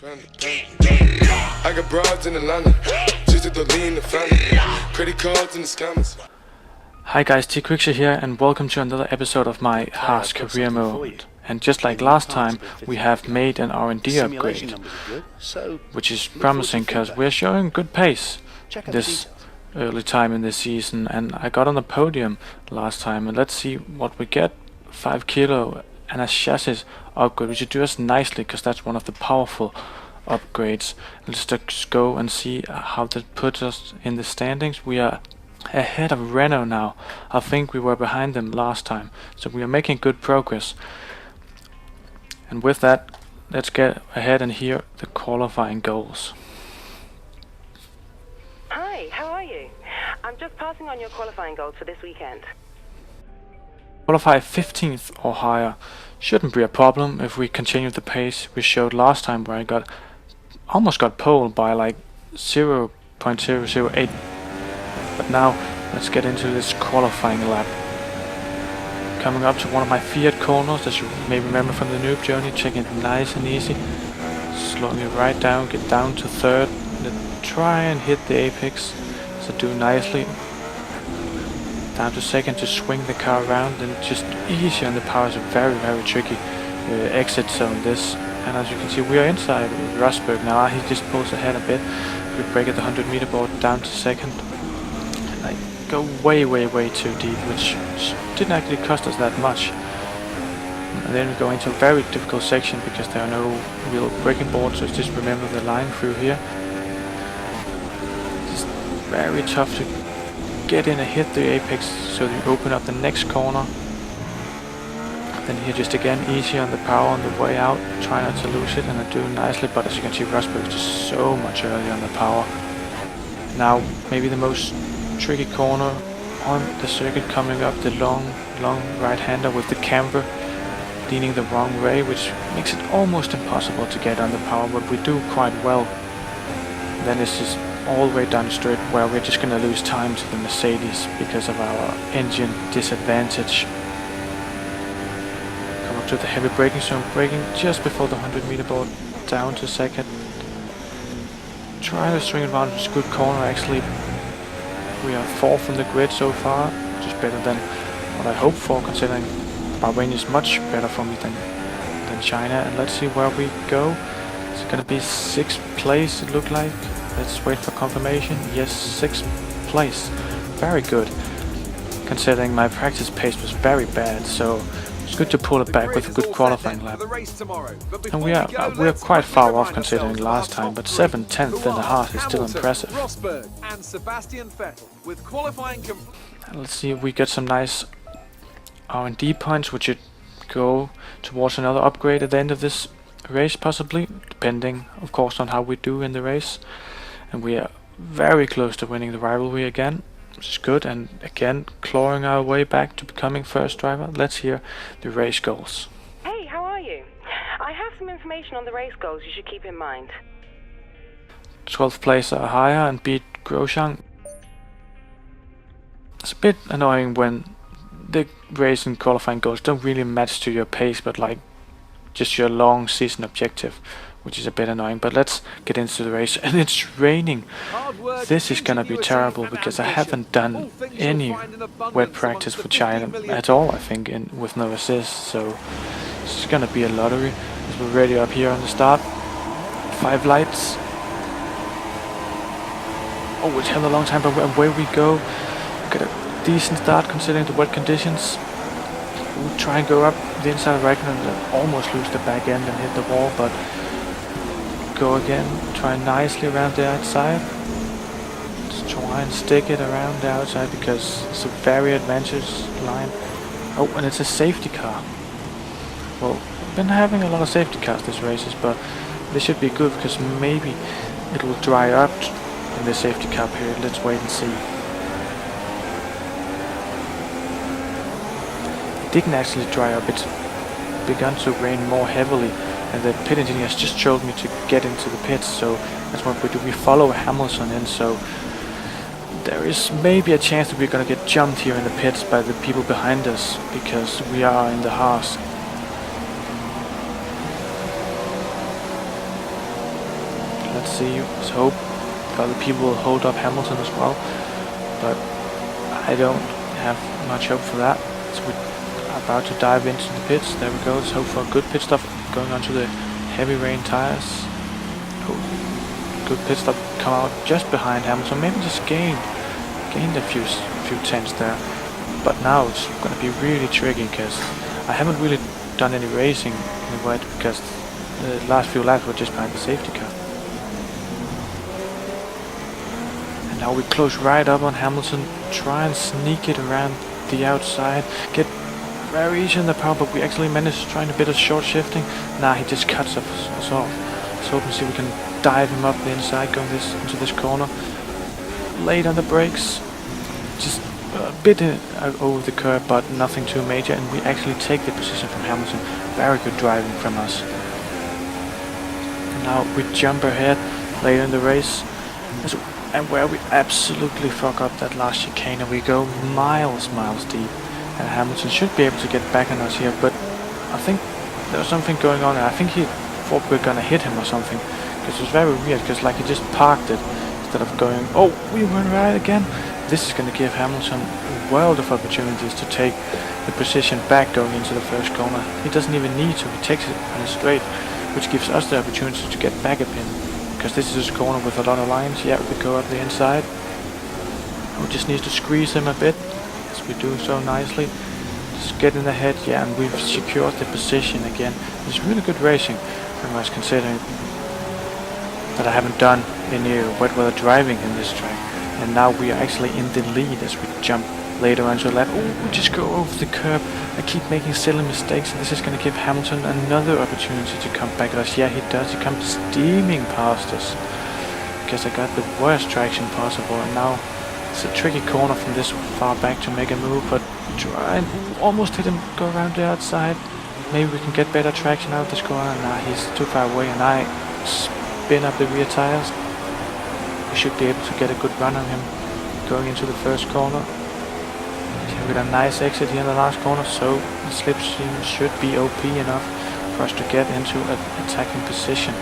I got broads in Atlanta, just at the lean the family, credit cards in the scammers. Hi guys, TeakQuickShare here and welcome to another episode of my Haas career mode. And just like last time, we have made an R&D upgrade, which is promising because we're showing good pace this early time in the season, and I got on the podium last time, and let's see what we get. 5 kilo and a chassis upgrade, which should do us nicely because that's one of the powerful upgrades. Let's just go and see how that puts us in the standings. We are ahead of Renault now. I think we were behind them last time, so we are making good progress. And with that, let's get ahead and hear the qualifying goals. Hi, how are you? I'm just passing on your qualifying goals for this weekend. Qualify 15th or higher shouldn't be a problem if we continue the pace we showed last time, where I almost got pole by like 0.008. But now let's get into this qualifying lap. Coming up to one of my Fiat corners, as you may remember from the Noob journey, taking it nice and easy, slowing it right down, get down to third, then try and hit the apex, so do nicely. Down to second to swing the car around, and just easy on the power. Is a very tricky exit zone this, and as you can see we are inside Rosberg now. He just pulls ahead a bit. We break at the 100 meter board down to second. I go way too deep, which didn't actually cost us that much. And then we go into a very difficult section because there are no real braking boards, so just remember the line through here. Just very tough to get in and hit the apex, so you open up the next corner. Then here just again easy on the power on the way out, try not to lose it, and I do nicely, but as you can see Rosberg is just so much earlier on the power. Now maybe the most tricky corner on the circuit, coming up the long right-hander with the camber leaning the wrong way, which makes it almost impossible to get on the power, but we do quite well. Then it's just all the way down the straight where we're just gonna lose time to the Mercedes because of our engine disadvantage. Come up to the heavy braking zone, braking just before the 100 meter board, down to second. Try to swing it around, it's a good corner actually. We are 4th on the grid so far, which is better than what I hoped for, considering Bahrain is much better for me than China. And let's see where we go. It's gonna be 6th place, it looked like. Let's wait for confirmation. Yes, 6th place. Very good, considering my practice pace was very bad, so it's good to pull it back with a good qualifying lap. And we are quite far off considering last time, but 7/10 in the Haas is still impressive. And let's see if we get some nice R&D points, which should go towards another upgrade at the end of this race, possibly, depending of course on how we do in the race. And we are very close to winning the rivalry again, which is good, and again clawing our way back to becoming first driver. Let's hear the race goals. Hey, how are you? I have some information on the race goals you should keep in mind. 12th place or higher and beat Grosjean. It's a bit annoying when the race and qualifying goals don't really match to your pace, but like just your long season objective, which is a bit annoying. But let's get into the race. And it's raining. This is gonna be terrible because I haven't done any wet practice for China at all, I think, with no assist, so it's gonna be a lottery. As we're ready up here on the start. 5 lights. Oh, it's held a long time, but away we go. Get a decent start considering the wet conditions. We'll try and go up the inside right and almost lose the back end and hit the wall, but go again, try nicely around the outside. Just try and stick it around the outside because it's a very advantageous line. Oh, and it's a safety car. Well, I've been having a lot of safety cars this races, but this should be good because maybe it will dry up in the safety car period. Let's wait and see. It didn't actually dry up, it's begun to rain more heavily, and the pit engineer has just told me to get into the pits, so that's what we do. We follow Hamilton in, so there is maybe a chance that we're gonna get jumped here in the pits by the people behind us because we are in the Haas. see. Let's hope other people will hold up Hamilton as well, but I don't have much hope for that. So we're about to dive into the pits. There we go. Let's hope for a good pit stop going onto the heavy rain tires. Oh, good pit stop. Come out just behind Hamilton. Maybe just gained a few tenths there. But now it's going to be really tricky because I haven't really done any racing in the wet because the last few laps were just behind the safety car. And now we close right up on Hamilton, try and sneak it around the outside, get very easy in the power, but we actually managed trying a bit of short shifting. Nah, he just cuts us off. Let's hope and see if we can dive him up the inside, going into this corner. Late on the brakes, just a bit over the curb, but nothing too major, and we actually take the position from Hamilton. Very good driving from us. And now we jump ahead later in the race, and where we absolutely fuck up that last chicane, and we go miles deep. And Hamilton should be able to get back on us here, but I think there was something going on, and I think he thought we were gonna hit him or something, because it was very weird, because like he just parked it instead of going, oh, we went right again. This is going to give Hamilton a world of opportunities to take the position back going into the first corner. He doesn't even need to, he takes it on a straight, which gives us the opportunity to get back a pin, because this is a corner with a lot of lines. Yeah, we go up the inside. We just need to squeeze him a bit, as we do so nicely. Just get in ahead, yeah, and we've secured the position again. It's really good racing, very much considering that I haven't done any wet weather driving in this track. And now we are actually in the lead as we jump later onto a lap. Oh, we just go over the curb. I keep making silly mistakes, and this is going to give Hamilton another opportunity to come back at us. Yeah, he does. He comes steaming past us, because I got the worst traction possible. And now it's a tricky corner from this far back to make a move, but try and almost hit him, go around the outside. Maybe we can get better traction out of this corner. Nah, he's too far away, and I spin up the rear tires. We should be able to get a good run on him going into the first corner. Okay, with a nice exit here in the last corner, so the slipstream should be OP enough for us to get into an attacking position.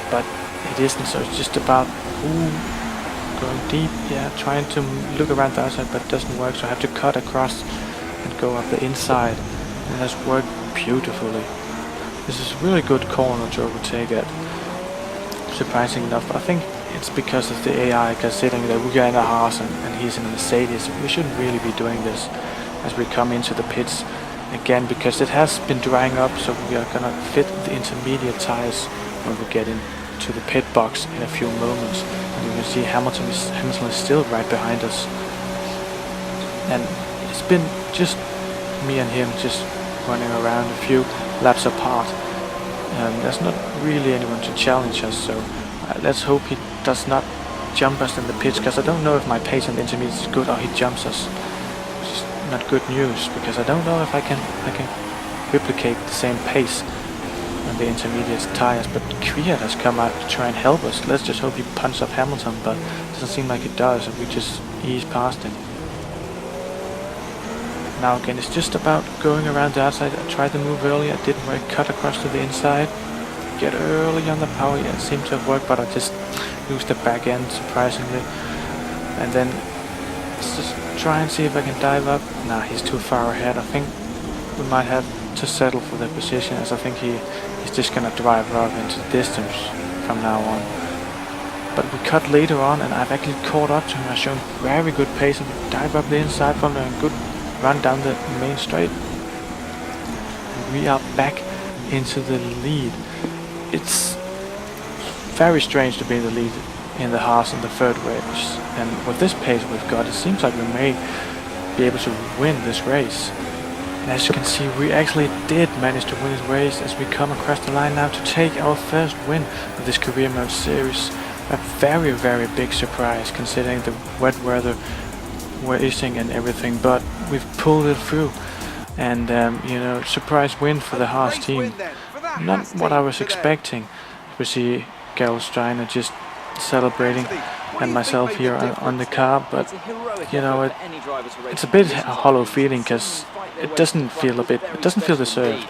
But it isn't, so it's just about going deep, yeah, trying to look around the outside, but it doesn't work, so I have to cut across and go up the inside. And it has worked beautifully. This is a really good corner to overtake at. Surprising enough, but I think it's because of the AI, considering that we are in a Haas and he's in a Mercedes. We shouldn't really be doing this as we come into the pits again, because it has been drying up, so we are gonna fit the intermediate tires when we get into the pit box in a few moments. And you can see Hamilton is still right behind us, and it's been just me and him just running around a few laps apart. There's not really anyone to challenge us, so let's hope he does not jump us in the pits, because I don't know if my pace on the intermediate is good or he jumps us, which is not good news, because I don't know if I can replicate the same pace on the intermediate tires. But Kvyat has come out to try and help us. Let's just hope he punts up Hamilton, but it doesn't seem like it does, and we just ease past him. Now again, it's just about going around the outside. I tried to move earlier, it didn't work. Cut across to the inside, get early on the power. Yeah, it seemed to have worked, but I just used the back end surprisingly. And then let's just try and see if I can dive up. Nah, he's too far ahead. I think we might have to settle for the position, as I think he's just gonna drive up into the distance from now on. But we cut later on, and I've actually caught up to him. I've shown very good pace, and we dive up the inside from a good run down the main straight. And we are back into the lead. It's very strange to be in the lead in the Haas in the third race, and with this pace we've got, it seems like we may be able to win this race. And as you can see, we actually did manage to win this race as we come across the line now to take our first win of this career mode series. A very, very big surprise considering the wet weather we're issuing and everything, but we've pulled it through. And you know, surprise win for the Haas team. Not what I was expecting. We see Gerald Steiner just celebrating, and myself here on the car, but you know, it's a bit a hollow feeling, because it doesn't feel deserved.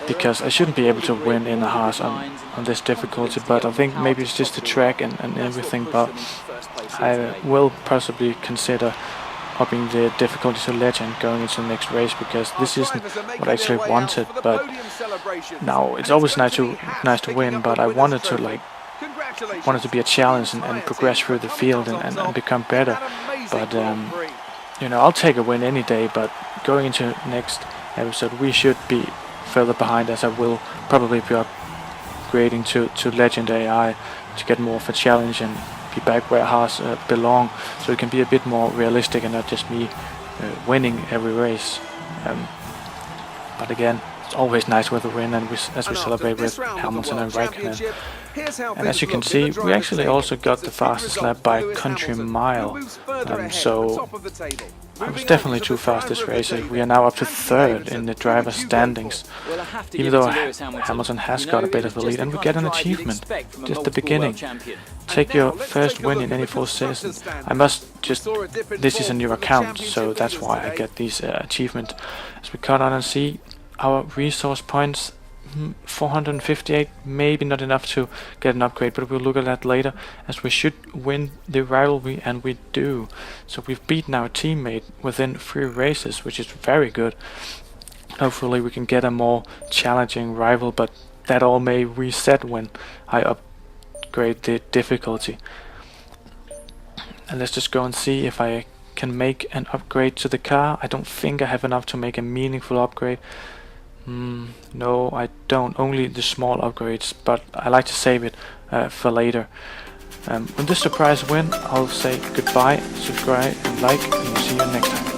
because I shouldn't be able to win in a Haas on this difficulty, but I think maybe it's just the track and everything, but I will possibly consider upping the difficulty to legend going into the next race, because this isn't what I actually wanted. But now it's always nice to win, but I wanted to be a challenge and progress through the field and become better. But you know, I'll take a win any day, but going into next episode we should be further behind, as I will probably be upgrading to Legend AI to get more of a challenge and be back where Haas belong, so it can be a bit more realistic and not just me winning every race. But again, it's always nice with a win, and as we celebrate with Hamilton and Raikkonen. And as you can see, we actually also got the fastest lap by a country mile, so I was definitely too fast this race. We are now up to 3rd in the driver's standings, even though Hamilton has got a bit of the lead, and we get an achievement, just the beginning. Take your first win in any full season. This is a new account, so that's why I get these achievements. As we cut on and see, our resource points, 458, maybe not enough to get an upgrade, but we'll look at that later, as we should win the rivalry, and we do. So we've beaten our teammate within 3 races, which is very good. Hopefully we can get a more challenging rival, but that all may reset when I upgrade the difficulty. And let's just go and see if I can make an upgrade to the car. I don't think I have enough to make a meaningful upgrade. No, I don't. Only the small upgrades, but I like to save it for later. With this surprise win, I'll say goodbye, subscribe and like, and we'll see you next time.